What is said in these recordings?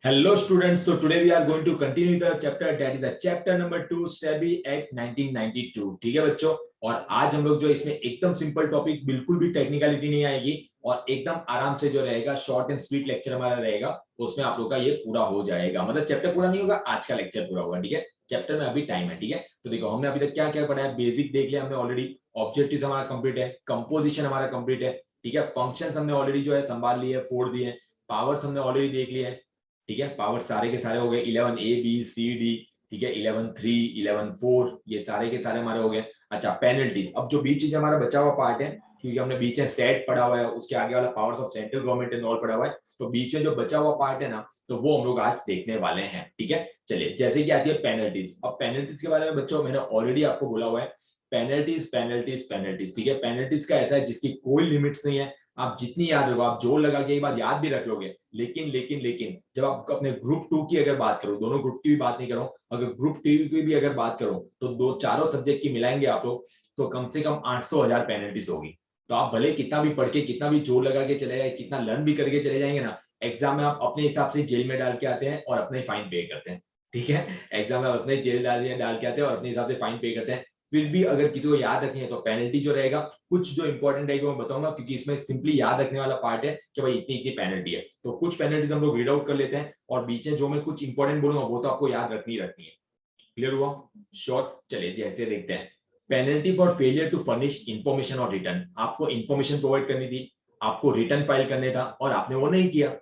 Hello students, so today we are going to continue the chapter that is the chapter number 2 SEBI Act 1992। ठीक है बच्चों, और आज हम लोग जो इसमें एकदम सिंपल टॉपिक, बिल्कुल भी टेक्निकलिटी नहीं आएगी और एकदम आराम से जो रहेगा शॉर्ट एंड स्वीट लेक्चर हमारा रहेगा, उसमें आप लोग का ये पूरा हो जाएगा। मतलब चैप्टर पूरा नहीं होगा, आज का लेक्चर पूरा होगा। ठीक है, चैप्टर में अभी टाइम है। ठीक है, तो देखो हमने अभी तक क्या क्या पढ़ा है। बेसिक देख लिया हमने ऑलरेडी, ऑब्जेक्टिव हमारा कंप्लीट है, कंपोजिशन हमारा कंप्लीट है। ठीक है, फंक्शंस हमने ऑलरेडी जो है संभाल लिए, फोड़ दिए। पावर्स हमने ऑलरेडी देख लिए हैं। ठीक है, पावर सारे के सारे हो गए, 11 ए बी सी डी। ठीक है, 11 3 11 4, ये सारे के सारे हमारे हो गए। अच्छा, पेनल्टीज, अब जो बीच में हमारा बचा हुआ पार्ट है, क्योंकि हमने बीच में सेट पढ़ा हुआ है, उसके आगे वाला powers of central government and all पढ़ा हुआ है, तो बीच में जो बचा हुआ पार्ट है ना, तो वो हम लोग आज देखने वाले हैं। ठीक है, चलिए जैसे कि आती है पेनल्टीज। अब पेनल्टीज के बारे में बच्चों मैंने ऑलरेडी आपको बोला हुआ है, पेनल्टीज पेनल्टीज पेनल्टीज। ठीक है, पेनल्टीज का ऐसा है जिसकी कोई लिमिट्स नहीं है। आप जितनी याद रखो, आप जोर लगा के एक बार याद भी रख लोगे, लेकिन लेकिन लेकिन जब आप अपने ग्रुप 2 की अगर बात करो, दोनों ग्रुप की भी बात नहीं करो, अगर ग्रुप 2 की भी अगर बात करो, तो दो चारों सब्जेक्ट की मिलाएंगे आप लोग, तो कम से कम 800,000 पेनल्टीज होगी। तो आप भले कितना भी पढ़ के, कितना भी जोर लगा के चले जाए, कितना लर्न भी करके चले जाएंगे ना, एग्जाम में आप अपने हिसाब से जेल में डाल के आते हैं और अपने फाइन पे करते हैं। ठीक है, एग्जाम में अपने जेल डाल के आते हैं और अपने हिसाब से फाइन पे करते हैं। फिर भी अगर किसी को याद रखनी है तो पेनल्टी जो रहेगा, कुछ जो इंपॉर्टेंट रहेगा मैं बताऊंगा, क्योंकि इसमें सिंपली याद रखने वाला पार्ट है कि भाई इतनी इतनी पेनल्टी है। तो कुछ पेनल्टीज हम लोग रीड आउट कर लेते हैं, और बीच में जो मैं कुछ इंपॉर्टेंट बोलूंगा वो तो आपको याद रखनी है। क्लियर हुआ? शॉर्ट, चलिए जैसे देखते हैं। Penalty for failure to furnish information और रिटर्न। आपको इंफॉर्मेशन प्रोवाइड करनी थी, आपको रिटर्न फाइल करने था, और आपने वो नहीं किया।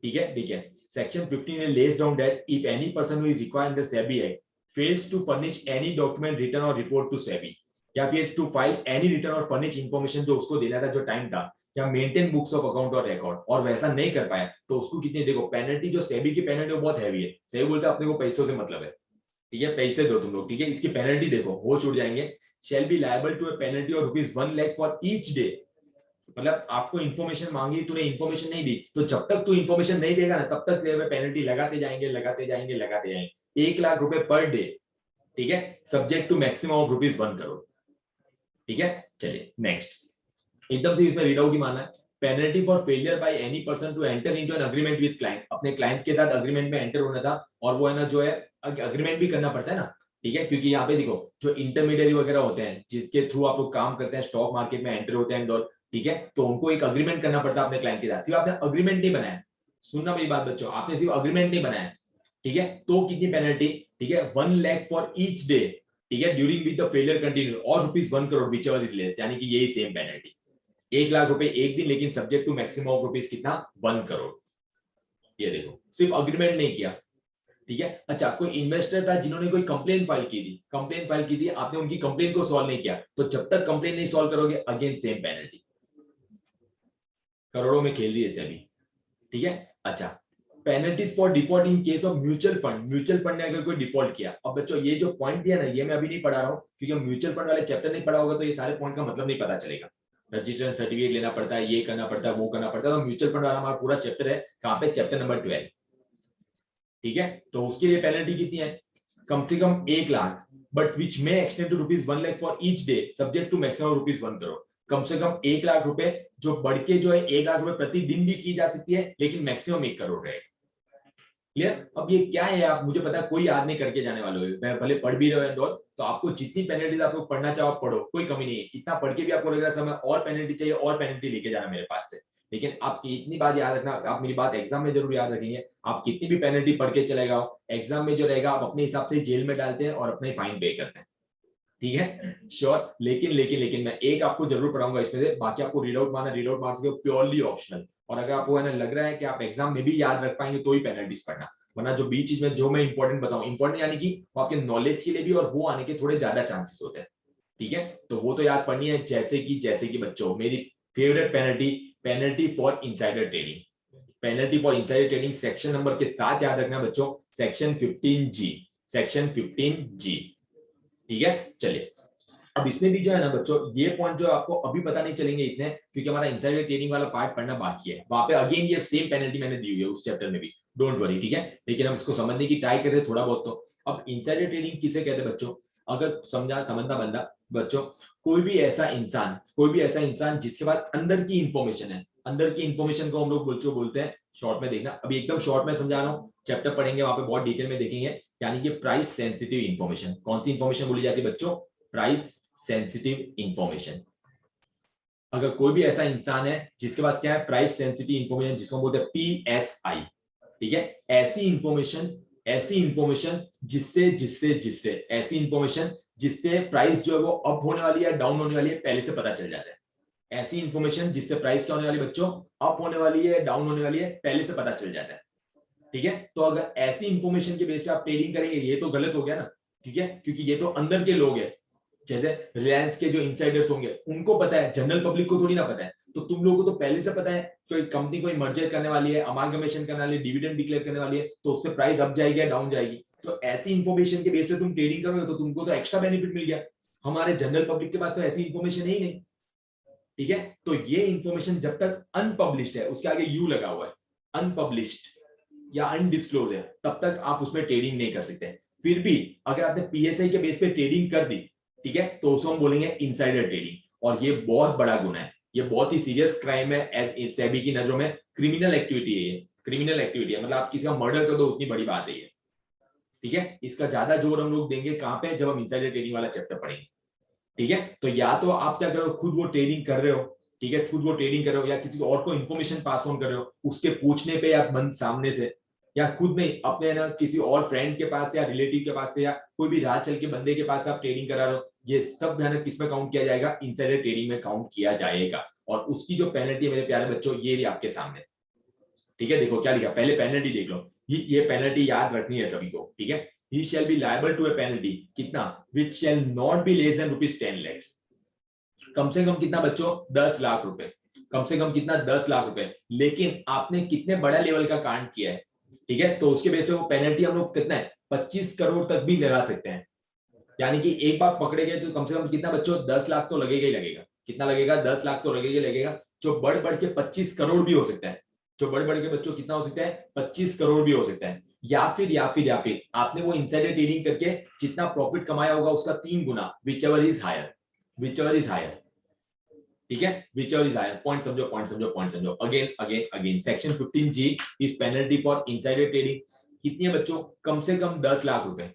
ठीक है, देखिए section 15 lays down that if any person who is required under SEBI Act fails to furnish any document, return or report to SEBI, या फिर to file any return or furnish information जो उसको देना था, जो टाइम था, या maintain books of account और रिकॉर्ड, और वैसा नहीं कर पाया, तो उसको कितनी, देखो पेनल्टी जो सेबी की पेनल्टी बहुत हैवी है। सेबी बोलता है अपने को पैसों से मतलब है। ठीक है, पैसे दो तुम लोग। ठीक है, इसकी पेनल्टी देखो, हो छूट जाएंगे। Shall be liable to a penalty of ₹1 lakh for each day. मतलब आपको इन्फॉर्मेशन मांगी, तूने इन्फॉर्मेशन नहीं दी, तो जब तक तू इन्फॉर्मेशन नहीं देगा ना, तब तक पेनल्टी लगाते जाएंगे लगाते जाएंगे लगाते जाएंगे। ₹1 लाख पर डे। ठीक है, subject to maximum of ₹1 crore. ठीक है, चलिए नेक्स्ट। एकदम से इसमें रीड आउट ही मानना है। Penalty for failure by any person to enter into an agreement with client. अपने क्लाइंट के साथ अग्रीमेंट में एंटर होना था, और वो है ना जो है, अग्रीमेंट भी करना पड़ता है ना। ठीक है, क्योंकि यहाँ पे देखो जो इंटरमीडियरी वगैरह होते हैं, जिसके थ्रू आप लोग काम करते हैं, स्टॉक मार्केट में एंटर होते हैं, ठीक है, तो उनको एक अग्रीमेंट करना पड़ता है अपने क्लाइंट के साथ। सिर्फ आपने अग्रीमेंट नहीं बनाया, सुनना मेरी बात बच्चों, आपने सिर्फ अग्रीमेंट नहीं बनाया, ठीक है, तो कितनी पेनल्टी? ठीक है, 1 लाख फॉर ईच डे। ठीक है, during with the failure continue, और ₹1 crore which ever is less, यानी कि यही सेम पेनल्टी। ₹1 लाख एक दिन, लेकिन subject to maximum of rupees कितना? 1 करोड़। ये देखो, सिर्फ अग्रीमेंट नहीं किया। ठीक है, अच्छा कोई इन्वेस्टर था जिन्होंने कोई कंप्लेन फाइल की थी, आपने उनकी कंप्लेन को सॉल्व नहीं किया, तो जब तक कंप्लेन नहीं सॉल्व करोगे, अगेन सेम पेनल्टी। करोड़ों में खेल रही है सेबी। ठीक है, अच्छा penalties for default in case of mutual fund. Mutual fund ने अगर कोई डिफॉल्ट किया, अब बच्चों ये जो पॉइंट दिया ना, ये मैं अभी नहीं पढ़ा रहा हूं, क्योंकि म्यूचुअल फंड वाले चैप्टर नहीं पढ़ा होगा, तो ये सारे पॉइंट का मतलब नहीं पता चलेगा। रजिस्ट्रेशन सर्टिफिकेट लेना पड़ता है, ये करना पड़ता है, वो करना पड़ता है, तो म्यूचुअल फंड वाला हमारा पूरा चैप्टर है कहां पे? Chapter number 12। ठीक है, तो उसके लिए पेनल्टी कितनी है? कम से कम 1 lakh, but which may extend to ₹1 lakh for each day, subject to maximum ₹1 crore. कम से कम 1 लाख रुपए, जो बढ़ के जो है 1 लाख रुपए प्रतिदिन भी की जा सकती है, लेकिन मैक्सिमम 1 करोड़ रहेगा। क्लियर? अब ये क्या है, आप मुझे पता है कोई याद नहीं करके जाने वाले हो, भले पढ़ भी रहे हो, तो आपको जितनी पेनल्टीज आपको पढ़ना चाहो पढ़ो, कोई कमी नहीं है। इतना पढ़ के भी आपको लग रहा है समय और पेनल्टी चाहिए, और पेनल्टी लेके जाना मेरे पास से, लेकिन आप इतनी बात याद रखना, आप मेरी बात एग्जाम में जरूर याद रखेंगे। आप कितनी भी पेनल्टी पढ़ के चलेगा, एग्जाम में जो रहेगा आप अपने हिसाब से जेल में डालते हैं और अपने फाइन पे करते हैं। ठीक है, श्योर। लेकिन लेकिन लेकिन मैं एक आपको जरूर पढ़ाऊंगा इसमें से, बाकी आपको रीड आउट मारना, रीड आउट मार सकते हो, प्योरली ऑप्शनल। और अगर आपको है ना लग रहा है कि आप एग्जाम में भी याद रख पाएंगे, तो ही पेनल्टीज पढ़ना, वरना जो बीच चीज में जो मैं इंपॉर्टेंट बताऊं, इंपॉर्टेंट यानी कि वो आपके नॉलेज के लिए भी, और वो आने के थोड़े ज्यादा चांसेस होते हैं। ठीक है, तो वो तो याद पढ़नी है। जैसे कि बच्चों मेरी favourite penalty, penalty for insider trading. Penalty for insider trading section number के साथ याद रखना बच्चों, सेक्शन 15G, सेक्शन 15G। ठीक है, चलिए अब इसमें भी जो है ना बच्चों, ये पॉइंट जो आपको अभी पता नहीं चलेंगे इतने, क्योंकि हमारा इनसाइडर ट्रेडिंग वाला पार्ट पढ़ना बाकी है। वहां पे अगेन ये सेम पेनल्टी मैंने दी हुई है उस चैप्टर में भी, डोंट वरी। ठीक है, लेकिन हम इसको समझने की ट्राई करते हैं थोड़ा बहुत। तो अब इनसाइडर ट्रेडिंग किसे कहते हैं बच्चों? अगर समझना बंदा बच्चों, कोई भी ऐसा इंसान जिसके पास अंदर की इंफॉर्मेशन है, अंदर की इंफॉर्मेशन को हम लोग बोलते हैं, शॉर्ट में देखना, अभी एकदम शॉर्ट में समझा रहा हूँ, चैप्टर पढ़ेंगे वहां पे बहुत डिटेल में देखेंगे, यानी कि प्राइस सेंसिटिव इंफॉर्मेशन। कौन सी इंफॉर्मेशन बोली जाती है बच्चों? Price sensitive information. अगर कोई भी ऐसा इंसान है जिसके पास क्या है, प्राइस सेंसिटिव इंफॉर्मेशन, जिसको बोलते हैं PSI, ठीक है, ऐसी इंफॉर्मेशन जिससे जिससे जिससे ऐसी इंफॉर्मेशन जिससे प्राइस जो है वो अप होने वाली है डाउन होने वाली है पहले से पता चल जाता है। ऐसी इंफॉर्मेशन जिससे प्राइस क्या होने वाली है बच्चों, अप होने वाली है डाउन होने वाली है पहले से पता चल जाता है। ठीक है, तो अगर ऐसी इंफॉर्मेशन के बेस पे आप ट्रेडिंग करेंगे, ये तो गलत हो गया ना, ठीक है, क्योंकि ये तो अंदर के लोग हैं, जैसे रिलायंस के जो इनसाइडर्स होंगे उनको पता है, जनरल पब्लिक को थोड़ी ना पता है। तो तुम लोगों को तो पहले से पता है कोई कंपनी कोई मर्जर करने वाली है, अमालगमेशन करने वाली है, डिविडेंड डिक्लेयर करने वाली है, तो उससे प्राइस अप जाएगी या डाउन जाएगी। तो ऐसी इंफॉर्मेशन के बेस पे तुम ट्रेडिंग करोगे तो तुमको तो एक्स्ट्रा बेनिफिट मिल गया। हमारे जनरल पब्लिक के पास तो ऐसी इंफॉर्मेशन ही नहीं। ठीक है, तो ये इंफॉर्मेशन जब तक अनपब्लिश्ड है, उसके आगे यू लगा हुआ है, अनपब्लिश्ड या अनडिस्क्लोज है, तब तक आप उसमें ट्रेडिंग नहीं कर सकते। फिर भी अगर आपने PSI के बेस पे ट्रेडिंग कर दी, ठीक है, तो उसको हम बोलेंगे इनसाइडर ट्रेडिंग, और ये बहुत बड़ा गुना है, ये बहुत ही सीरियस क्राइम है सेबी की नजरों में, क्रिमिनल एक्टिविटी है, ये क्रिमिनल एक्टिविटी है, मतलब आप किसी का मर्डर कर दो उतनी बड़ी बात है ये। ठीक है, इसका ज्यादा जोर हम लोग देंगे कहां पे, जब हम इनसाइडर ट्रेडिंग वाला चैप्टर पढ़ेंगे। ठीक है, तो या तो आप क्या करो, खुद वो ट्रेडिंग कर रहे हो, ठीक है, खुद वो ट्रेडिंग कर रहे हो, या किसी और को इन्फॉर्मेशन पास ऑन कर रहे हो उसके पूछने पे या बंद सामने से, या खुद नहीं अपने ना किसी और फ्रेंड के पास या रिलेटिव के पास से या कोई भी राह चल के बंदे के पास आप ट्रेडिंग करा रहे हो, ये सब है ना किस में काउंट किया जाएगा, इनसाइडर ट्रेडिंग में काउंट किया जाएगा। और उसकी जो पेनल्टी है मेरे प्यारे बच्चों, ये आपके सामने, ठीक है, देखो क्या लिखा, पहले पेनल्टी देख लो, ये पेनल्टी याद रखनी है सभी को। ठीक है, he shall be liable to a penalty, कितना, which shall not be less than ₹10 lakhs, कम से कम कितना बच्चों, 10 लाख रुपए, कम से कम कितना, 10 लाख रुपए। लेकिन आपने कितने बड़ा लेवल का कांड किया है, ठीक है, तो उसके बेस पे वो पेनल्टी हम लोग कितना है, 25 करोड़ तक भी लगा सकते हैं। यानी कि एक बार पकड़े गए तो कम से कम कितना बच्चों, 10 लाख तो लगेगा ही लगेगा। कितना लगेगा, 10 लाख तो लगेगा ही लगेगा, जो बढ़ बढ़ के 25 करोड़ भी हो सकता है, जो बढ़ बढ़ के बच्चों कितना हो सकता है, 25 करोड़ भी हो सकता है। या फिर आपने वो इनसाइडर ट्रेडिंग करके जितना प्रॉफिट कमाया होगा उसका 3 गुना, whichever is higher, whichever is higher. ठीक है, विचएवर इज हायर, पॉइंट समझो, पॉइंट समझो, पॉइंट समझो। Again again again, section 15G is penalty for insider trading, कितनी है बच्चों, कम से कम 10 लाख रुपए,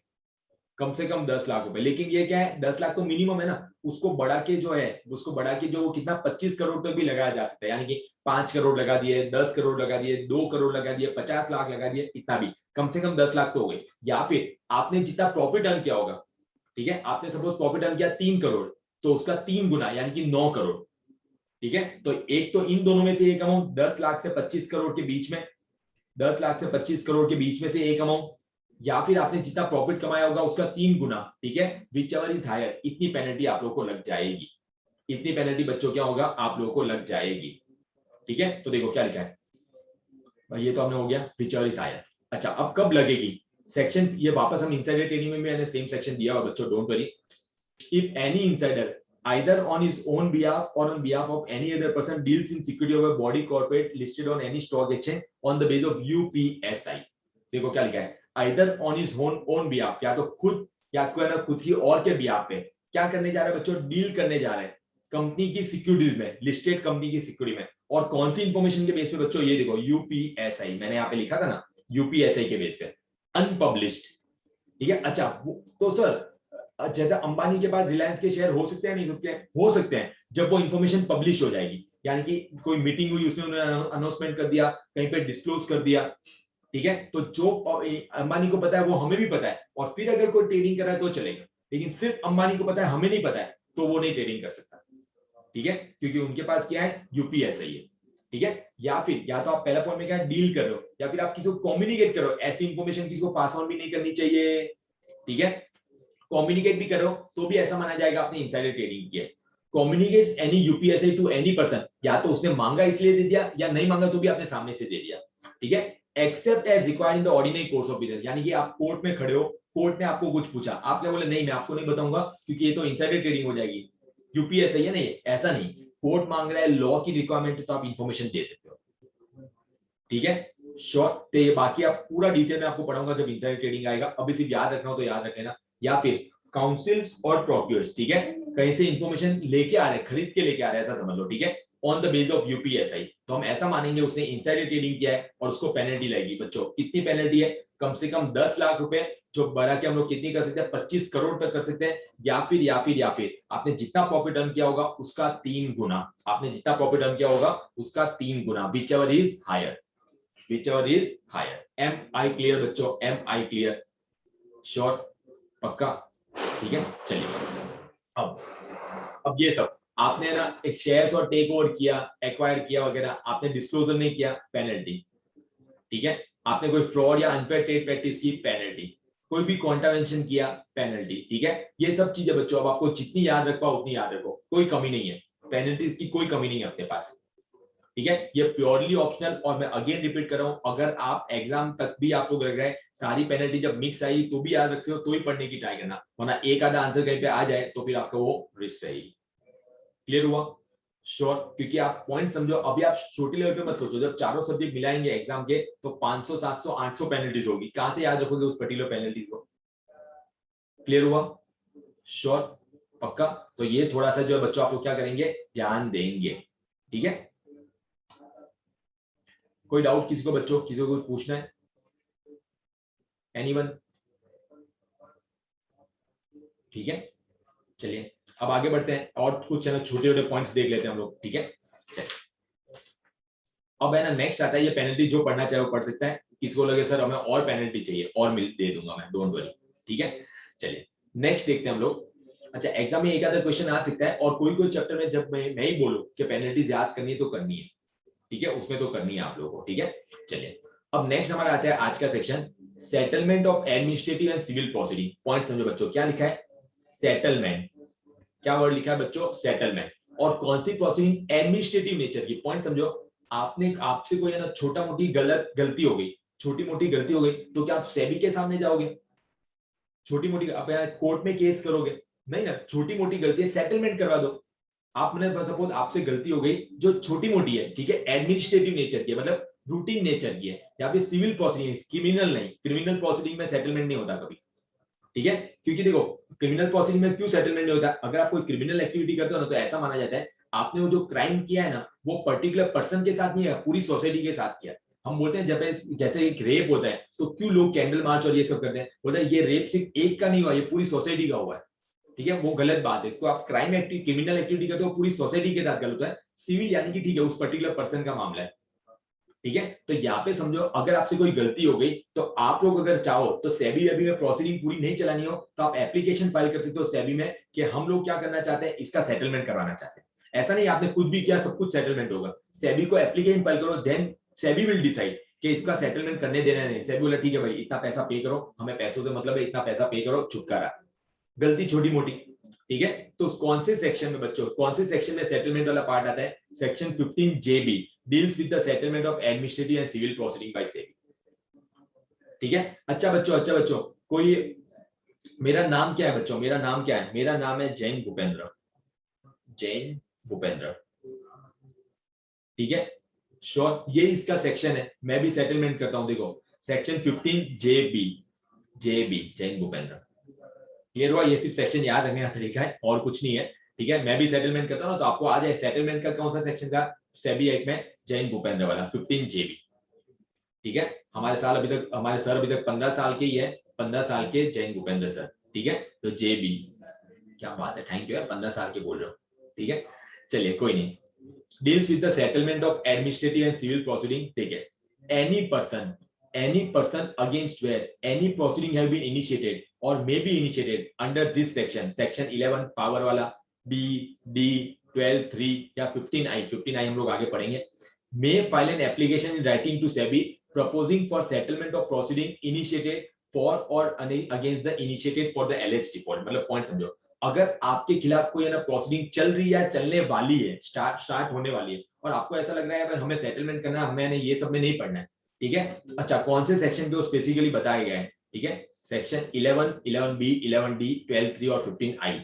कम से कम 10 लाख रुपए। लेकिन ये क्या है, 10 लाख तो मिनिमम है ना, उसको बढ़ा के जो है, उसको बढ़ा के जो कितना 25 करोड़ तक भी लगाया जा सकता है, यानी कि 5 करोड़ लगा दिए, 10 करोड़ लगा दिए, 2 करोड़ लगा दिए, 50 लाख लगा दिए, इतना भी, कम से कम 10 लाख तो हो गए। या फिर आपने जितना प्रॉफिट अर्न किया होगा, ठीक है, आपने सपोज प्रॉफिट अर्न किया 3 करोड़, तो उसका 3 गुना यानी कि 9 करोड़। ठीक है, तो एक तो इन दोनों में से एक अमाउंट, 10 लाख से 25 करोड़ के बीच में, 10 लाख से 25 करोड़ के बीच में से एक अमाउंट, या फिर आपने जितना प्रॉफिट कमाया होगा उसका 3 गुना। ठीक है, विच एवर इज हायर, इतनी पेनल्टी आप लोगों को लग जाएगी, इतनी पेनल्टी बच्चों क्या होगा, आप लोगों को लग जाएगी। ठीक है, तो देखो क्या लिखा है, ये तो हमने हो गया, विच एवर इज हायर। अच्छा, अब कब लगेगी सेक्शन, ये वापस हम इनसाइडर ट्रेडिंग में भी मैंने सेम सेक्शन दिया हुआ बच्चों, don't worry. If any insider either on his own behalf or on behalf of any other person deals in security of a body corporate listed on any stock exchange on the basis of UPSI, देखो क्या लिखा है, either on his own behalf, या तो खुद या खुद की और के बिहाफ पे क्या करने जा रहा है बच्चों, डील करने जा रहे हैं कंपनी की सिक्योरिटीज में, लिस्टेड कंपनी की सिक्योरिटी में। और कौन सी इंफॉर्मेशन के बेस पे बच्चों, ये देखो UPSI, मैंने यहाँ पे लिखा था ना, UPSI के बेस पे, अनपब्लिश्ड। ठीक है, अच्छा, तो सर जैसे अंबानी के पास रिलायंस के शेयर हो सकते हैं, नहीं हो सकते हैं, जब वो इंफॉर्मेशन पब्लिश हो जाएगी, यानी कि कोई मीटिंग हुई उसमें उन्होंने अनाउंसमेंट कर दिया, कहीं पे डिस्क्लोज कर दिया। ठीक है, तो जो अंबानी को पता है वो हमें भी पता है, और फिर अगर कोई ट्रेडिंग कर रहा है तो चलेगा, लेकिन सिर्फ अंबानी को पता है हमें नहीं पता है, तो वो नहीं ट्रेडिंग कर सकता। ठीक है, क्योंकि उनके पास क्या है, UPSI है। ठीक है, या फिर या तो आप पहला पॉइंट में क्या डील कर रहे हो, या फिर आप किसी को कम्युनिकेट करो, ऐसी इंफॉर्मेशन किसी को पास ऑन भी नहीं करनी चाहिए। ठीक है, कम्युनिकेट भी करो तो भी ऐसा माना जाएगा आपने इनसाइडर ट्रेडिंग किया। Communicates any UPSI to any person, या तो उसने मांगा इसलिए दे दिया, या नहीं मांगा तो भी आपने सामने से दे दिया। ठीक है, except as required in the ordinary course of business, यानी कि आप कोर्ट में खड़े हो, कोर्ट ने आपको कुछ पूछा, आपने बोले नहीं मैं आपको नहीं बताऊंगा क्योंकि ये तो इनसाइडर ट्रेडिंग हो जाएगी, UPSI है नहीं, ऐसा नहीं, कोर्ट मांग रहा है, लॉ की रिक्वायरमेंट, तो आप इंफॉर्मेशन दे सकते हो। ठीक है, श्योर, तो ये बाकी आप पूरा डिटेल में आपको पढ़ाऊंगा जब इनसाइडर ट्रेडिंग आएगा, अभी सिर्फ याद रखना हो तो याद रख लेना। या फिर काउंसिल्स और प्रोक्योर्स, ठीक है, कहीं से इंफॉर्मेशन लेके आ रहे हैं, खरीद के लेके आ रहे हैं, ऐसा समझ लो। ठीक है, on the base of UPSI, तो हम ऐसा मानेंगे उसने इनसाइडर ट्रेडिंग किया है और उसको पेनल्टी लगेगी। बच्चों कितनी पेनल्टी है? कम से कम 10 लाख रुपए, जो बढ़ा के हम लोग कितनी कर सकते हैं, 25 करोड़ तक कर सकते हैं, या फिर आपने जितना प्रॉफिट अर्न किया होगा उसका 3 गुना, आपने जितना प्रॉफिट अर्न किया होगा उसका 3 गुना, whichever is higher, am I clear बच्चों, एम आई क्लियर, श्योर, पक्का, ठीक है। चलिए अब ये सब आपने ना एक शेयर्स और टेक ओवर किया, एक्वायर किया वगैरह, आपने डिस्क्लोजर नहीं किया, पेनल्टी, ठीक है। आपने कोई फ्रॉड या अनफेयर ट्रेड प्रैक्टिस की, पेनल्टी, कोई भी कॉन्ट्रावेंशन किया, पेनल्टी, ठीक है। ये सब चीजें बच्चों अब आपको जितनी याद रख पाओ उतनी याद रखो, कोई कमी नहीं है, पेनल्टीज की कोई कमी नहीं है अपने पास, ठीक है। ये प्योरली ऑप्शनल, और मैं अगेन रिपीट कर रहा हूं, अगर आप एग्जाम तक भी आपको लग रहा है सारी पेनल्टी जब मिक्स आई तो भी याद रख सकते हो, तो ही पढ़ने की ट्राई करना, वरना एक आधा आंसर कहीं पे आ जाए तो फिर आपका वो रिस्क रहेगी। क्लियर हुआ? श्योर, क्योंकि आप पॉइंट समझो, अभी आप छोटे लेवल पे मत सोचो, जब चारों सब्जेक्ट मिलाएंगे एग्जाम के तो 500 700 800 पेनल्टीज होगी, कहां से याद रखोगे उस पर्टिकुलर पेनल्टी को? क्लियर हुआ? श्योर, पक्का। तो ये थोड़ा सा जो है बच्चों आप लोग क्या करेंगे, ध्यान देंगे, ठीक है। कोई डाउट किसी को बच्चों, किसी को कुछ पूछना है? एनीवन? ठीक है, चलिए अब आगे बढ़ते हैं और कुछ छोटे छोटे पॉइंट्स देख लेते हैं हम लोग, ठीक है। चलिए अब है ना नेक्स्ट आता है, ये पेनल्टी जो पढ़ना चाहे वो पढ़ सकता है, किसको लगे सर हमें और पेनल्टी चाहिए और मिल दे दूंगा मैं, डोंट वरी, ठीक है। चलिए नेक्स्ट देखते हैं हम लोग। अच्छा, एग्जाम में एक आधा क्वेश्चन आ सकता है, और कोई कोई चैप्टर में जब मैं ही बोलूं कि पेनल्टीज याद करनी है तो करनी है, ठीक है, उसमें तो करनी है आप लोगों को, ठीक है। चलिए अब नेक्स्ट हमारा आता है आज का section, settlement of administrative and civil proceeding. Point समझो बच्चों, क्या लिखा है? सेटलमेंट, क्या वर्ड लिखा है बच्चों? सेटलमेंट। और कौन सी प्रोसीडिंग? एडमिनिस्ट्रेटिव नेचर की। पॉइंट समझो, आपने आपसे कोई है ना छोटा मोटी गलती हो गई, छोटी मोटी गलती हो गई, तो क्या आप सेबी के सामने जाओगे? छोटी मोटी आप कोर्ट में केस करोगे? नहीं ना, छोटी मोटी गलती है, सेटलमेंट करवा दो। आपने सपोज आपसे गलती हो गई जो छोटी मोटी है, ठीक है, एडमिनिस्ट्रेटिव नेचर की है, मतलब रूटीन नेचर की है, या फिर सिविल प्रोसीडिंग, क्रिमिनल नहीं, क्रिमिनल प्रोसीडिंग में सेटलमेंट नहीं होता कभी, ठीक है। क्योंकि देखो क्रिमिनल प्रोसीडिंग में क्यों सेटलमेंट नहीं होता? अगर आप कोई क्रिमिनल एक्टिविटी करते हो ना, तो ऐसा माना जाता है आपने वो जो क्राइम किया है ना, वो पर्टिकुलर पर्सन के साथ नहीं है, पूरी सोसाइटी के साथ किया। हम बोलते हैं जब जैसे एक रेप होता है तो क्यों लोग कैंडल मार्च और ये सब करते हैं, बोलते हैं ये रेप सिर्फ एक का नहीं हुआ, ये पूरी सोसाइटी का हुआ है, ठीक है, वो गलत बात है। तो आप क्राइम एक्टिव क्रिमिनल एक्टिविटी करते हो पूरी सोसाइटी के साथ गलत है। सिविल यानी कि ठीक है उस पर्टिकुलर पर्सन का मामला है, ठीक है। तो यहाँ पे समझो अगर आपसे कोई गलती हो गई तो आप लोग अगर चाहो तो सेबी वेबी में प्रोसीडिंग पूरी नहीं चलानी हो तो आप एप्लीकेशन फाइल कर सकते हो सेबी में कि हम लोग क्या करना चाहते हैं, इसका सेटलमेंट करवाना चाहते हैं। ऐसा नहीं आपने कुछ भी किया सब कुछ सेटलमेंट होगा, सेबी को एप्लीकेशन फाइल करो, देन सेबी विल डिसाइड कि इसका सेटलमेंट करने देना नहीं। सेबी बोला ठीक है भाई इतना पैसा पे करो, हमें पैसों से मतलब है, इतना पैसा पे करो, छुटकारा, गलती छोटी मोटी, ठीक है। तो कौन से सेक्शन में बच्चों, कौन से सेक्शन में सेटलमेंट वाला पार्ट आता है? Section 15 JB deals with the settlement of administrative and civil proceeding by SEBI, ठीक है। अच्छा बच्चों कोई, मेरा नाम क्या है बच्चों, मेरा नाम क्या है? मेरा नाम है जैन भूपेंद्र, जैन भूपेंद्र, ठीक है। श्योर, ये इसका सेक्शन है, मैं भी सेटलमेंट करता हूं, देखो section 15 JB, Jain Bhupendra, clear हुआ? ये सिर्फ सेक्शन याद रखने का तरीका है और कुछ नहीं है, ठीक है। मैं भी सेटलमेंट करता हूं तो आपको आ जाए सेटलमेंट का कौन सा सेक्शन था, सेबी एक्ट में जैन भूपेंद्र वाला 15 JB, ठीक है। हमारे सर अभी तक 15 साल के ही है, 15 साल के जैन भूपेंद्र सर, ठीक है। तो JB, क्या बात है, थैंक यू यार, 15 साल के बोल रहे हो, ठीक है। चलिए कोई नहीं, deals with the settlement of administrative and civil proceeding, ठीक है। any person against where any proceeding have been initiated or may be initiated under this section 11 power वाला, B, D, 12, 3 या 15I हम लोग आगे पढ़ेंगे, may file an application in writing to SEBI proposing for settlement of proceeding initiated for or against the initiated for the alleged default। मतलब point समझो, अगर आपके खिलाफ कोई है ना प्रोसीडिंग चल रही है, चलने वाली है, स्टार्ट होने वाली है, और आपको ऐसा लग रहा है अगर हमें सेटलमेंट करना है, हमें ये सब में नहीं पढ़ना है, ठीक है। अच्छा कौन से सेक्शन पे वो स्पेसिफिकली बताए गए हैं, ठीक है, सेक्शन 11, 11B, 11D, 12(3) और 15I,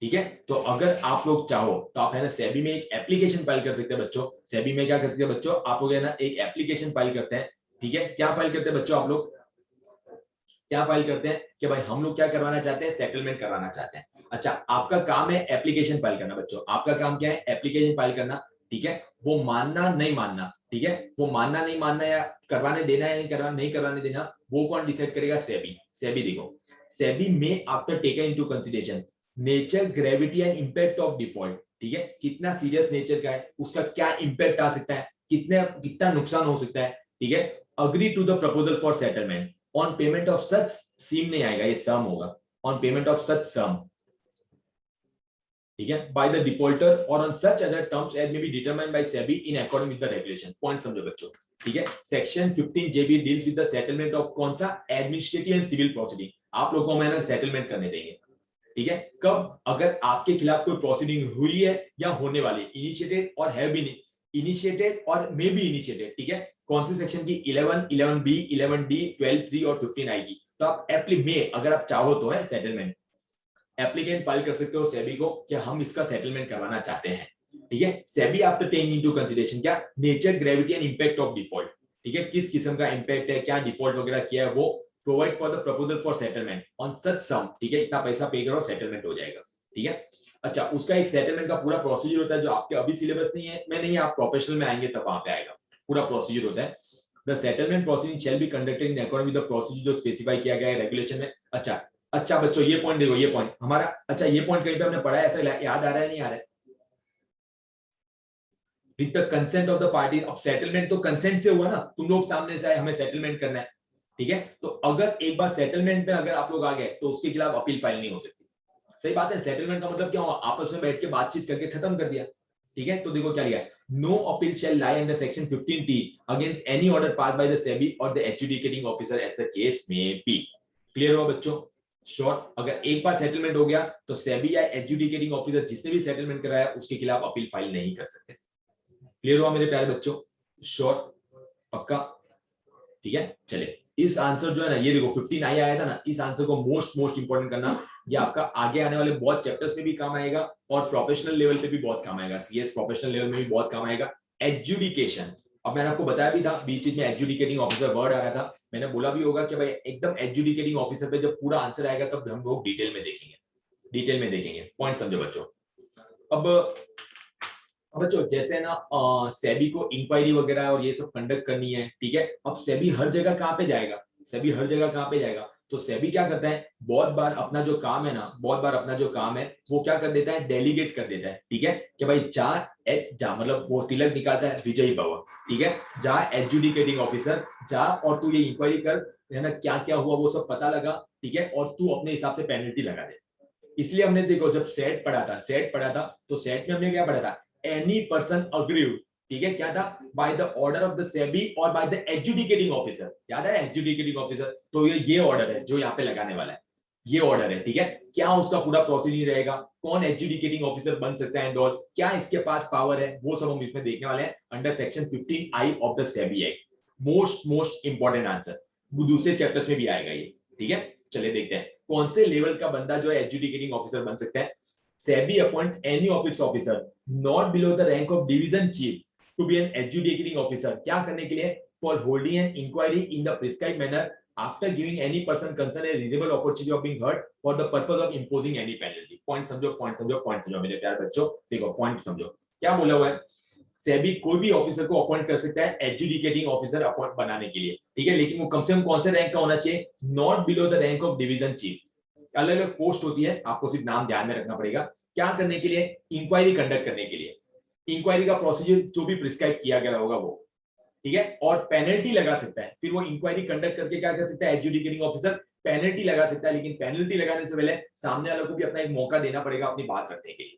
ठीक है। तो अगर आप लोग चाहो तो आप है ना सेबी में एक एप्लीकेशन फाइल कर सकते हैं बच्चों। सेबी में क्या करते हैं बच्चों, आप लोग है ना एक एप्लीकेशन फाइल करते हैं, ठीक है। क्या फाइल करते हैं बच्चों, आप लोग क्या फाइल करते हैं कि भाई हम लोग क्या करवाना चाहते हैं, सेटलमेंट करवाना चाहते हैं। अच्छा आपका काम है एप्लीकेशन फाइल करना बच्चों, आपका काम क्या है, एप्लीकेशन फाइल करना, ठीक है, वो मानना नहीं मानना, ठीक है, वो मानना नहीं मानना या करवाने देना है नहीं करवाने देना, वो कौन डिसाइड करेगा? सेबी। सेबी देखो, सेबी में after taken into consideration nature, gravity and impact of default, ठीक है, कितना सीरियस नेचर का है, उसका क्या इंपैक्ट आ सकता है, कितना नुकसान हो सकता है, ठीक है, agree to the proposal for settlement on payment of such, seem नहीं आएगा, ये सम होगा, on payment of such sum, ठीक है, बाय द डिफॉल्टर और on such other terms as may be determined by SEBI in according with the regulation. Point समझो बच्चों, ठीक है। Section 15 JB deals with the settlement of कौन सा? Administrative and civil proceeding. आप लोगों को मैंने सेटलमेंट करने देंगे, ठीक है, कब? अगर आपके खिलाफ कोई प्रोसीडिंग हुई है या होने वाली, इनिशिएटेड और हैव बीन इनिशिएटेड और मे बी इनिशिएटेड, ठीक है, कौन सी सेक्शन की? 11, 11B, 11D, 12, 3 और 15 आएगी। तो आप में अगर आप चाहो तो है सेटलमेंट, एप्लीकेंट फाइल कर सकते हो सेबी को कि हम इसका सेटलमेंट करवाना चाहते हैं, ठीक है। SEBI after taking into consideration क्या? Nature, gravity and impact of default, ठीक है, किस किस्म का इंपैक्ट है, क्या डिफॉल्ट वगैरह किया है, वो provide for the proposal for settlement on such sum, ठीक है, इतना पैसा पे करो सेटलमेंट हो जाएगा, ठीक है। अच्छा, उसका एक सेटलमेंट का पूरा प्रोसीजर होता है जो आपके अभी सिलेबस नहीं है, मैं नहीं, आप प्रोफेशनल में आएंगे तब वहां पे आएगा, पूरा प्रोसीजर होता है। The settlement proceeding shall be conducted in according with the procedure जो स्पेसिफाई किया गया है रेगुलेशन में। अच्छा अच्छा बच्चों, ये पॉइंट देखो, ये पॉइंट हमारा, अच्छा ये पॉइंट कहीं पे हमने पढ़ा है, ऐसा याद आ रहा है नहीं आ रहा है? With the consent of the party of settlement, तो कंसेंट से हुआ ना, तुम लोग सामने से आए हमें सेटलमेंट करना है, ठीक है, तो अगर एक बार सेटलमेंट में अगर आप लोग आ गए तो उसके खिलाफ अपील फाइल नहीं हो सकती। सही बात है, सेटलमेंट का मतलब क्या हुआ? आपस में बैठ के बातचीत करके खत्म कर दिया, ठीक है। तो देखो क्या लिया है, no appeal shall lie under section 15T against any order pass by the SEBI और the adjudicating officer as the case may be. Clear हुआ बच्चों? शॉर्ट, अगर एक बार सेटलमेंट हो गया तो सेबी या एडजुडिकेटिंग ऑफिसर जिसने भी सेटलमेंट कराया उसके खिलाफ अपील फाइल नहीं कर सकते। क्लियर हुआ मेरे प्यारे बच्चों? शॉर्ट, पक्का, ठीक है। चले, इस आंसर जो है ना, ये देखो 15 आई आया था ना, इस आंसर को मोस्ट इंपोर्टेंट करना, ये आपका आगे आने वाले बहुत चैप्टर्स में भी काम आएगा और प्रोफेशनल लेवल पे भी बहुत काम आएगा, सीएस प्रोफेशनल लेवल में भी बहुत काम आएगा। एडजुडिकेशन, अब मैंने आपको बताया भी था बीच में एडजुडिकेटिंग ऑफिसर वर्ड आ रहा था, मैंने बोला भी होगा कि भाई एकदम एडजुडिकेटिंग ऑफिसर पे जब पूरा आंसर आएगा तब हम लोग डिटेल में देखेंगे। पॉइंट समझो बच्चों। अब बच्चों जैसे ना सेबी को इंक्वायरी वगैरह और ये सब कंडक्ट करनी है, ठीक है। अब सेबी हर जगह कहाँ पे जाएगा? तो सेबी क्या करता है, बहुत बार अपना जो काम है वो क्या कर देता है, डेलीगेट कर देता है, ठीक है, कि भाई जा मतलब वो तिलक निकालता है विजयी भव, ठीक है, जा एडजुडिकेटिंग ऑफिसर जा और तू ये इंक्वायरी कर, है ना, क्या क्या हुआ वो सब पता लगा, ठीक है, और तू अपने हिसाब से पेनल्टी लगा दे। इसलिए हमने देखो जब सेट पढ़ा था तो सेट में हमने क्या पढ़ा था, एनी पर्सन अग्रीव, ठीक है, क्या था, by the order of the SEBI और बाय द एडजुडिकेटिंग ऑफिसर, याद है एडजुडिकेटिंग ऑफिसर, तो ये ऑर्डर है जो यहाँ पे लगाने वाला है, ये ऑर्डर है, ठीक है। क्या उसका पूरा प्रोसीजर रहेगा, कौन एडजुडिकेटिंग ऑफिसर बन सकता है एंड ऑल, क्या इसके पास पावर है, वो सब हम इसमें देखने वाले हैं under section 15I of the SEBI act. Most important answer, दूसरे चैप्टर्स में भी आएगा ये, ठीक है। चलिए देखते हैं कौन से लेवल का बंदा जो है एडजुडिकेटिंग ऑफिसर बन सकता है। SEBI appoints any office officer not below the rank of division chief to be an adjudicating officer, क्या करने के लिए, for holding an inquiry in the prescribed manner after giving any person concern a reasonable opportunity of being heard for the purpose of imposing any penalty. Point समझो मेरे प्यारे बच्चों, देखो point समझो क्या बोला हुआ है। सेबी कोई भी ऑफिसर को अपॉइंट कर सकता है एडजुडिकेटिंग ऑफिसर अपॉइंट बनाने के लिए, ठीक है, लेकिन वो कम से कम कौन से रैंक का होना चाहिए, not below the rank of division chief. अलग अलग पोस्ट होती है, आपको सिर्फ नाम ध्यान में रखना पड़ेगा। क्या करने के लिए, इंक्वायरी कंडक्ट करने के लिए, इंक्वायरी का प्रोसीजर जो भी प्रिस्क्राइब किया गया होगा वो, ठीक है, और पेनल्टी लगा सकता है, फिर वो इंक्वायरी कंडक्ट करके क्या कर सकता है एडजुडिकेटिंग ऑफिसर, पेनल्टी लगा सकता है, लेकिन पेनल्टी लगाने से पहले सामने वालों को भी अपना एक मौका देना पड़ेगा अपनी बात रखने के लिए,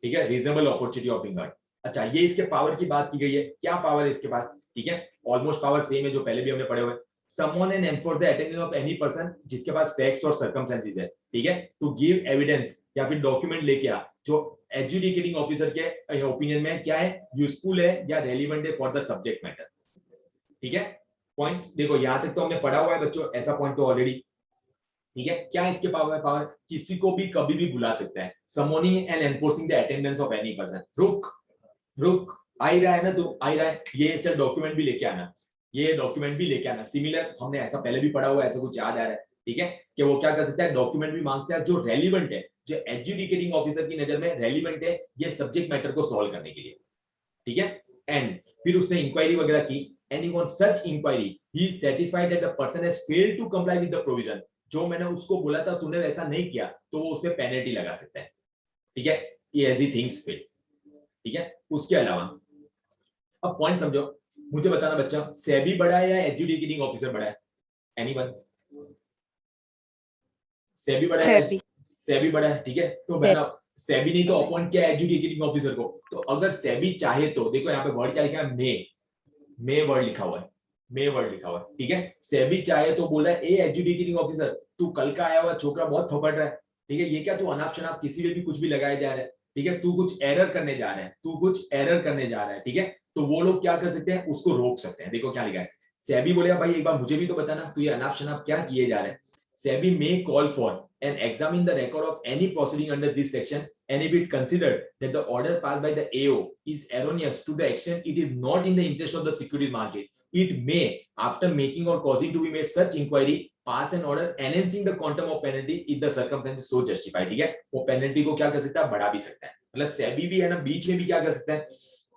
ठीक है, reasonable opportunity of being heard. अच्छा, ये इसके पावर की बात की गई है, क्या पावर है इसके पास, ठीक है, ऑलमोस्ट पावर सेम है जो पहले भी हमने पढ़े हुए, someone and enforce the attendance of any person जिसके पास फैक्ट्स और सर्कमस्टेंसेस है, ठीक है, टू गिव एविडेंस या फिर डॉक्यूमेंट लेके आ जो एडजुडिकेटिंग ऑफिसर के ओपिनियन में क्या है, यूजफुल है या रेलिवेंट है फॉर द सब्जेक्ट मैटर, ठीक है। पॉइंट देखो यहां तक तो हमने पढ़ा हुआ है बच्चों, ऐसा पॉइंट तो ऑलरेडी, ठीक है। क्या इसके पावर किसी को भी कभी भी बुला सकता है, summoning and enforcing the attendance of any person. रुक आ ही रहा है ना, तो आ ही रहा है, ये चल डॉक्यूमेंट भी लेके आना, ये डॉक्यूमेंट भी लेके आना, सिमिलर हमने ऐसा पहले भी पढ़ा हुआ है, ऐसा कुछ याद आ रहा है, ठीक है, कि वो क्या कर सकता है, डॉक्यूमेंट भी मांगता है जो रेलिवेंट है, जो एडजुडिकेटिंग ऑफिसर की नजर में रेलिवेंट है ये सब्जेक्ट मैटर को सॉल्व करने के लिए, ठीक है। एंड फिर उसने इंक्वायरी वगैरह की, and on such inquiry he is satisfied that the person has failed to comply with the provision, जो मैंने उसको बोला था तूने वैसा नहीं किया, तो वो उसमें पेनल्टी लगा सकता है, ठीक है, ये एज ही थिंग्स फेल, ठीक है। उसके अलावा अब पॉइंट समझो, मुझे बताना बच्चा, सेबी बड़ा है या एडजुडिकेटिंग ऑफिसर बड़ा है? एनीवन? सेबी बड़ा है? सेबी। सेबी बड़ा है, ठीक है। तो मैंने सेबी नहीं तो अपॉइंट किया एडजुडिकेटिंग ऑफिसर को, तो अगर सेबी चाहे तो देखो यहाँ पे वर्ड क्या लिखा है, मे वर्ड लिखा हुआ है, मे वर्ड लिखा हुआ है, ठीक है। सेबी चाहे तो बोला ए एडजुडिकेटिंग ऑफिसर, तू कल का आया हुआ छोकरा बहुत फपड़ रहा है, ठीक है, ये क्या तू अनाप शनाप किसी में भी कुछ भी लगाया जा रहा है, ठीक है, तू कुछ एरर करने जा रहा है, तू कुछ एरर करने जा रहा है, ठीक है। तो वो लोग क्या कर सकते हैं, उसको रोक सकते हैं। देखो क्या लिखा है, सेबी बोलेगा भाई एक बार मुझे भी तो बताना तू ये अनाप शनाप क्या किए जा रहे हैं। SEBI may call for and examine the record of any proceeding under this section, and if it considered that the order passed by the AO is erroneous to the extent it is not in the interest of the securities market, it may, after making or causing to be made such inquiry, pass an order enhancing the quantum of penalty if the circumstances so justify, ठीक है। वो penalty को क्या कर सकता है, बढ़ा भी सकता है। मतलब सेबी भी है ना, बीच में भी क्या कर सकता है,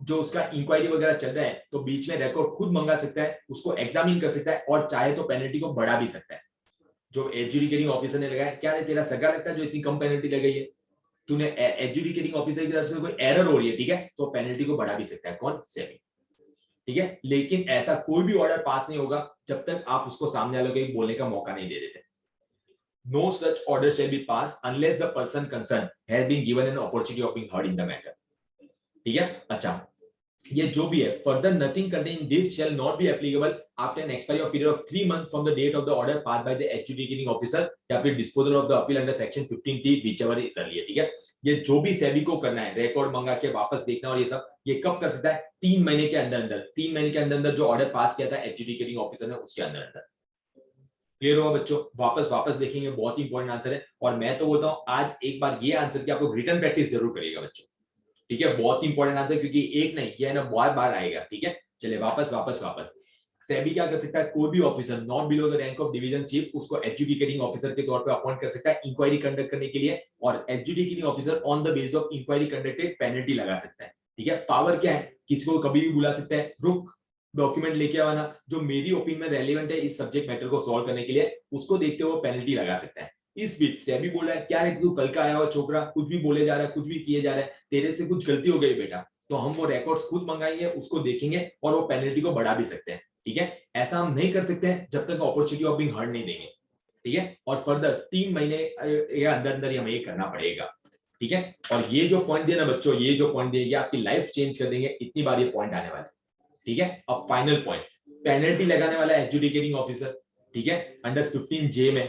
जो उसका इंक्वायरी वगैरह चल रहा है तो बीच में रिकॉर्ड खुद मंगा सकता है, उसको एग्जामिन कर सकता है, और चाहे तो पेनल्टी को बढ़ा भी सकता है। जो एडजुडिकेटिंग ऑफिसर ने लगाया, क्या है तेरा सगा लगता है जो इतनी कम पेनल्टी लगाई है, तूने एडजुडिकेटिंग ऑफिसर की तरफ से कोई एरर हो रही है, ठीक है, तो पेनल्टी को बढ़ा भी सकता है कौन, सेबी, ठीक है। लेकिन ऐसा कोई भी ऑर्डर पास नहीं होगा जब तक आप उसको सामने वाले को बोलने का मौका नहीं दे देते। No such order shall be pass unless the person concern has been given an opportunity of being heard in the matter, ठीक है। अच्छा, ये जो भी है, further nothing contain this shall not be applicable after an expiry of period of 3 months from the date of the order pass by the adjudicating officer या फिर disposal of the appeal under section 15T whichever is earlier, ठीक है। ये जो भी सेबी को करना है, रिकॉर्ड मंगा के वापस देखना और ये सब, ये कब कर सकता है, 3 महीने के अंदर अंदर, 3 महीने के अंदर अंदर जो ऑर्डर पास किया था एडजुडिकेटिंग ऑफिसर ने उसके अंदर अंदर। क्लियर हुआ बच्चों? वापस देखेंगे, बहुत इंपॉर्टेंट आंसर है, और मैं तो बोलता हूं आज एक बार ये आंसर की आप लोग रिटर्न प्रैक्टिस जरूर करिएगा बच्चों, ठीक है। बहुत इंपॉर्टेंट आंसर, क्योंकि एक नहीं ये है ना बार बार आएगा, ठीक है। चलिए वापस सेबी क्या कर सकता है, कोई भी officer not below the rank of division chief उसको एडजुडिकेटिंग ऑफिसर के तौर पे अपॉइंट कर सकता है इंक्वायरी कंडक्ट करने के लिए, और adjudicating officer on the basis of inquiry conducted penalty लगा सकता है, ठीक है। पावर क्या है, किसी को कभी भी बुला सकता है, रुक डॉक्यूमेंट लेके आना जो मेरी ओपिनियन में रेलेवेंट है इस सब्जेक्ट मैटर को सॉल्व करने के लिए, उसको देखते हुए पेनल्टी लगा सकता है। इस बीच सेबी बोल रहा है क्या है, तू कल का आया हुआ छोकरा, कुछ भी बोले जा रहा है, कुछ भी किए जा रहा है, तेरे से कुछ गलती हो गई बेटा, तो हम वो रिकॉर्ड्स खुद मंगाएंगे, उसको देखेंगे और वो पेनल्टी को बढ़ा भी सकते हैं, ठीक है। ऐसा हम नहीं कर सकते हैं जब तक अपॉर्चुनिटी ऑफ बीइंग हर्ड नहीं देंगे, ठीक है। और फर्दर 3 महीने या अंदर ही हमें ये करना पड़ेगा, ठीक है। और ये जो पॉइंट दिया ना बच्चों, ये जो पॉइंट दिए ये आपकी लाइफ चेंज कर देंगे, इतनी बार ये पॉइंट आने वाले, ठीक है। अब फाइनल पॉइंट, पेनल्टी लगाने वाला एडजुडिकेटिंग ऑफिसर, ठीक है, अंडर 15J में,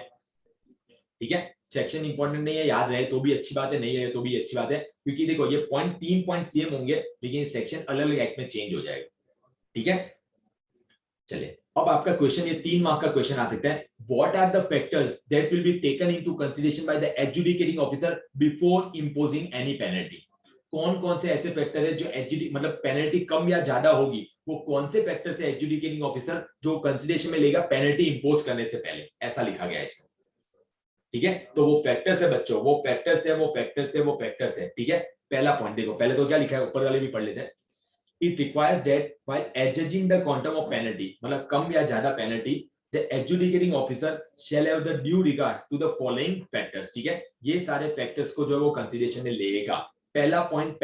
ठीक है। सेक्शन इंपॉर्टेंट नहीं है, याद रहे तो भी अच्छी बात है, नहीं है तो भी अच्छी बात है, क्योंकि देखो ये पॉइंट 3 पॉइंट सेम होंगे लेकिन सेक्शन अलग अलग एक्ट में चेंज हो जाएगा, ठीक है। चलिए अब आपका क्वेश्चन, ये 3 मार्क का क्वेश्चन आ सकता है, what are the factors that will be taken into consideration by the adjudicating officer before imposing any penalty. कौन कौन से ऐसे फैक्टर है जो एडजुडी मतलब पेनल्टी कम या ज्यादा होगी, वो कौन से फैक्टर से एडजुडिकेटिंग ऑफिसर जो कंसीडरेशन में लेगा पेनल्टी इंपोज करने से पहले, ऐसा लिखा गया है इसमें, ठीक है। तो वो फैक्टर्स है बच्चों, वो फैक्टर्स है, ठीक है। पहला पॉइंट देखो, पहले तो क्या लिखा है ऊपर वाले भी पढ़ लेते हैं, it requires that while adjudging the quantum of penalty, मतलब कम या ज्यादा penalty, the adjudicating officer shall have the due regard to the following factors, ठीक है। ये सारे फैक्टर्स को जो है वो कंसीडरेशन में लेगा। पहला पॉइंट,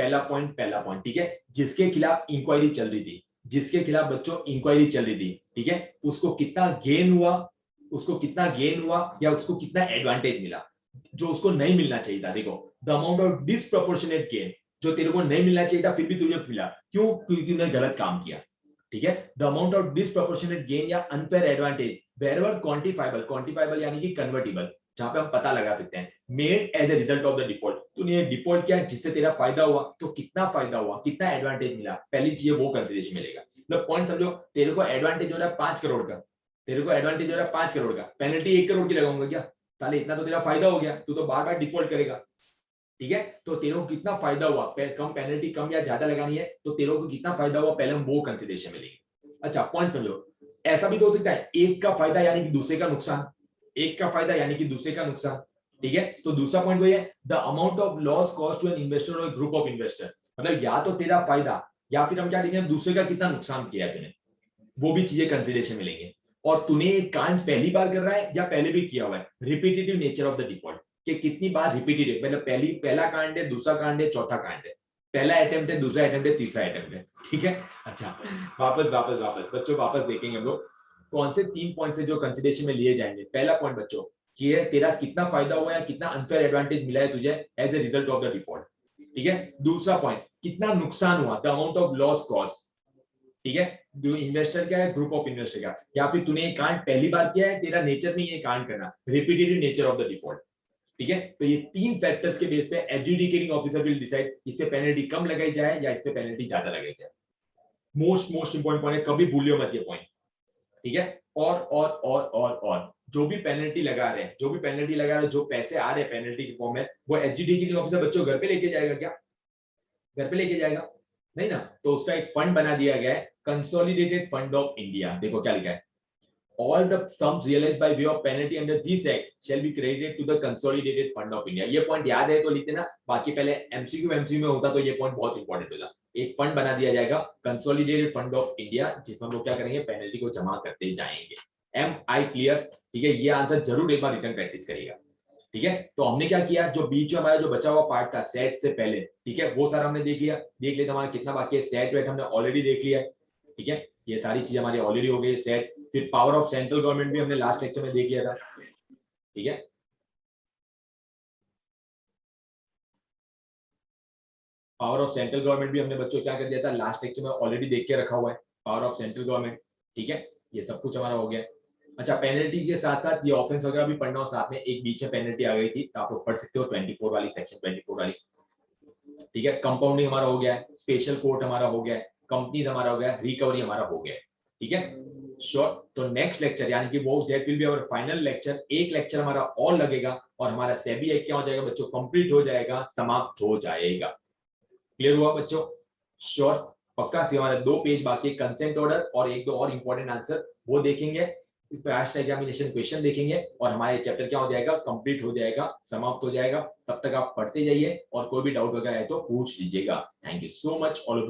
ठीक है, जिसके खिलाफ इंक्वायरी चल रही थी, जिसके खिलाफ बच्चों इंक्वायरी चल रही थी, ठीक है, उसको कितना गेन हुआ या उसको कितना एडवांटेज मिला, जो उसको नहीं मिलना चाहिए था। देखो the amount of disproportionate gain, जो तेरे को नहीं मिलना चाहिए था फिर भी तुझे मिला, क्यों, क्योंकि तूने गलत काम किया, ठीक है। The amount of disproportionate gain या अनफेयर एडवांटेज वेरएवर क्वांटिफाइबल यानी कि कन्वर्टिबल, जहां पे हम पता लगा सकते हैं, made as a result of the default, तूने डिफॉल्ट किया जिससे तेरा फायदा हुआ, तो कितना फायदा हुआ, कितना एडवांटेज मिला, पहली चीज वो कंसीडरेशन मिलेगा। मतलब पॉइंट समझो, तेरे को एडवांटेज हो रहा है 5 करोड़ का, पेनल्टी 1 करोड़ की लगाऊंगा क्या, साले इतना तो तेरा फायदा हो गया, तू तो बार बार डिफॉल्ट करेगा, ठीक है। तो तेरे को कितना फायदा हुआ, कम पेनल्टी कम या ज्यादा लगानी है तो तेरे को कितना फायदा हुआ, पहले हम वो कंसीडरेशन में लेंगे। अच्छा पॉइंट समझो, ऐसा भी तो हो सकता है एक का फायदा यानी कि दूसरे का नुकसान, ठीक है। तो दूसरा पॉइंट वही है, the amount of loss cost to an investor और ग्रुप ऑफ इन्वेस्टर, मतलब या तो तेरा फायदा या फिर हम क्या देखेंगे, दूसरे का कितना नुकसान किया है तूने, वो भी चीजें कंसिडरेशन में लेंगे। और तूने एक कांड पहली बार कर रहा है या पहले भी किया हुआ है, repetitive nature of the default, कि कितनी बार रिपीटेटिव, मतलब पहला कांड है, दूसरा कांड है, चौथा कांड है, पहला अटेम्प्ट है, दूसरा अटेम्प्ट है, तीसरा अटेम्प्ट है, ठीक है। अच्छा, वापस वापस वापस बच्चों, वापस देखेंगे हम लोग कौन से 3 पॉइंट से जो कंसिडरेशन में लिए जाएंगे। पहला पॉइंट बच्चों, कि है तेरा कितना फायदा हुआ है, कितना अनफेयर एडवांटेज मिला है तुझे as a result of the default, ठीक है। दूसरा पॉइंट, कितना नुकसान हुआ, the amount of loss cost, ठीक है। जो इन्वेस्टर क्या है, ग्रुप ऑफ इन्वेस्टर का, या फिर तूने ये कांड पहली बार किया है, तेरा नेचर नहीं है कांड करना, repetitive nature of the default, ठीक है। तो ये 3 फैक्टर्स के बेस पे एडजुडिकेटिंग ऑफिसर विल डिसाइड इस पे पेनल्टी कम लगाई जाए या इस पे पेनल्टी ज्यादा लगाई जाए। मोस्ट इंपॉर्टेंट पॉइंट है, कभी भूलियो मत ये पॉइंट, ठीक है। और जो भी पेनल्टी लगा रहे हैं, जो भी पेनल्टी लगा रहे हैं, जो पैसे आ रहे हैं पेनल्टी के फॉर्म में, वो एडजुडिकेटिंग ऑफिसर बच्चों घर पे लेके जाएगा क्या? घर पे लेके जाएगा नहीं ना। तो उसका एक फंड बना दिया गया है, कंसोलिडेटेड फंड ऑफ इंडिया। देखो क्या लिखा है, all the sums realized by way of penalty under this act shall be credited to the consolidated fund of India। ये पॉइंट याद है तो लिखते ना, बाकी पहले एमसीक्यू में होता तो ये पॉइंट बहुत इंपॉर्टेंट होता। एक फंड बना दिया जाएगा, कंसोलिडेटेड फंड ऑफ इंडिया, जिसमें हम लोग क्या करेंगे, पेनल्टी को जमा करते जाएंगे। Am I clear? ठीक है, ये आंसर जरूर एक बार रिटर्न प्रैक्टिस करिएगा, ठीक है। तो हमने क्या किया, जो बीच में हमारा जो बचा हुआ पार्ट था सेट से पहले, ठीक है, वो सारा हमने देख लिया। देख लिया हमारा कितना बाकी है, सेट वेट हमने ऑलरेडी देख लिया, ठीक है। ये सारी चीजें हमारी ऑलरेडी हो गई सेट। फिर पावर ऑफ सेंट्रल गवर्नमेंट भी हमने लास्ट लेक्चर में देख लिया था, ठीक है। पावर ऑफ सेंट्रल गवर्नमेंट भी हमने बच्चों क्या कर दिया था, लास्ट लेक्चर में ऑलरेडी देख के रखा हुआ है, पावर ऑफ सेंट्रल गवर्नमेंट, ठीक है। ये सब कुछ हमारा हो गया। अच्छा, पेनल्टी के साथ साथ ये ऑफेंस वगैरह भी पढ़ना हो साथ में, एक बीच में पेनल्टी आ गई थी, तो आप लोग पढ़ सकते हो 24 वाली, सेक्शन 24 वाली, ठीक है। कंपाउंडिंग हमारा हो गया है, स्पेशल कोर्ट हमारा हो गया है, कंपनी हमारा हो गया है, रिकवरी हमारा हो गया है, ठीक है। श्योर। तो नेक्स्ट लेक्चर यानी कि वो that will be our final lecture, एक लेक्चर हमारा और लगेगा और हमारा सेबी एक्ट क्या हो जाएगा बच्चों, कंप्लीट हो जाएगा, समाप्त हो जाएगा। क्लियर हुआ बच्चों? श्योर, पक्का। सी हमारे 2 पेज बाकी, कंसेंट ऑर्डर और एक दो और इंपॉर्टेंट आंसर वो देखेंगे, पास्ट एग्जामिनेशन क्वेश्चन देखेंगे और हमारे चैप्टर क्या हो जाएगा, कंप्लीट हो जाएगा, समाप्त हो जाएगा। तब तक आप पढ़ते जाइए और कोई भी डाउट वगैरह है तो पूछ लीजिएगा। Thank you so much all.